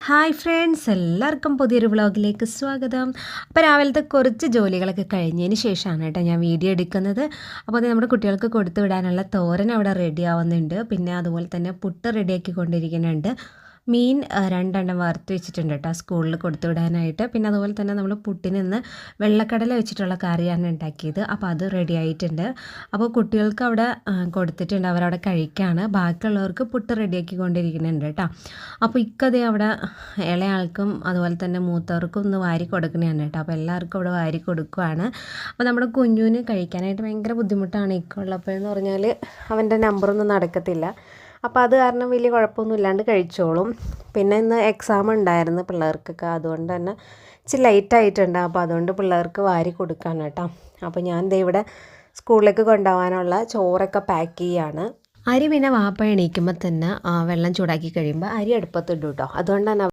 Hi friends, എല്ലാവർക്കും പുതിയൊരു വ്ളോഗിലേക്ക് സ്വാഗതം. അപ്പോൾ രാവിലത്തെ കുറച്ച് ജോലികളൊക്കെ കഴിഞ്ഞതിന് ശേഷമാണ് കേട്ടോ ഞാൻ വീഡിയോ എടുക്കുന്നത്. അപ്പോൾ അത് നമ്മുടെ കുട്ടികൾക്ക് കൊടുത്തു വിടാനുള്ള തോരൻ അവിടെ റെഡി ആവുന്നുണ്ട്. പിന്നെ അതുപോലെ തന്നെ പുട്ട് റെഡിയാക്കി കൊണ്ടിരിക്കുന്നുണ്ട്. മീൻ രണ്ടെണ്ണം വറുത്ത് വെച്ചിട്ടുണ്ട് കേട്ടോ സ്കൂളിൽ കൊടുത്തു വിടാനായിട്ട്. പിന്നെ അതുപോലെ തന്നെ നമ്മൾ പുട്ടിന് ഇന്ന് വെള്ളക്കടല വെച്ചിട്ടുള്ള കറിയാണ് ഉണ്ടാക്കിയത്. അപ്പോൾ അത് റെഡി ആയിട്ടുണ്ട്. അപ്പോൾ കുട്ടികൾക്ക് അവിടെ കൊടുത്തിട്ടുണ്ട്, അവരവിടെ കഴിക്കുകയാണ്. ബാക്കിയുള്ളവർക്ക് പുട്ട് റെഡിയാക്കി കൊണ്ടിരിക്കുന്നുണ്ട് കേട്ടോ. അപ്പോൾ ഇക്കതേ അവിടെ ഇളയാൾക്കും അതുപോലെ തന്നെ മൂത്തവർക്കും ഒന്ന് വാരി കൊടുക്കണതാണ് കേട്ടോ. അപ്പോൾ എല്ലാവർക്കും അവിടെ വാരി കൊടുക്കുകയാണ്. അപ്പോൾ നമ്മുടെ കുഞ്ഞുവിന് കഴിക്കാനായിട്ട് ഭയങ്കര ബുദ്ധിമുട്ടാണ്. ഇക്കുള്ളപ്പോഴെന്ന് പറഞ്ഞാൽ അവൻ്റെ നമ്പറൊന്നും നടക്കത്തില്ല. അപ്പോൾ അത് കാരണം വലിയ കുഴപ്പമൊന്നും ഇല്ലാണ്ട് കഴിച്ചോളും. പിന്നെ ഇന്ന് എക്സാം ഉണ്ടായിരുന്നു പിള്ളേർക്കൊക്കെ, അതുകൊണ്ട് തന്നെ ഇച്ചിരി ലൈറ്റായിട്ടുണ്ട്. അപ്പോൾ അതുകൊണ്ട് പിള്ളേർക്ക് വാരി കൊടുക്കാണ് കേട്ടോ. അപ്പോൾ ഞാൻ ദേ ഇവിടെ സ്കൂളിലേക്ക് കൊണ്ടുപോകാനുള്ള ചോറൊക്കെ പാക്ക് ചെയ്യുകയാണ്. അരി പിന്നെ വാപ്പ എണീക്കുമ്പോൾ തന്നെ വെള്ളം ചൂടാക്കി കഴിയുമ്പോൾ അരി അടുപ്പത്തിടും കേട്ടോ. അതുകൊണ്ട് തന്നെ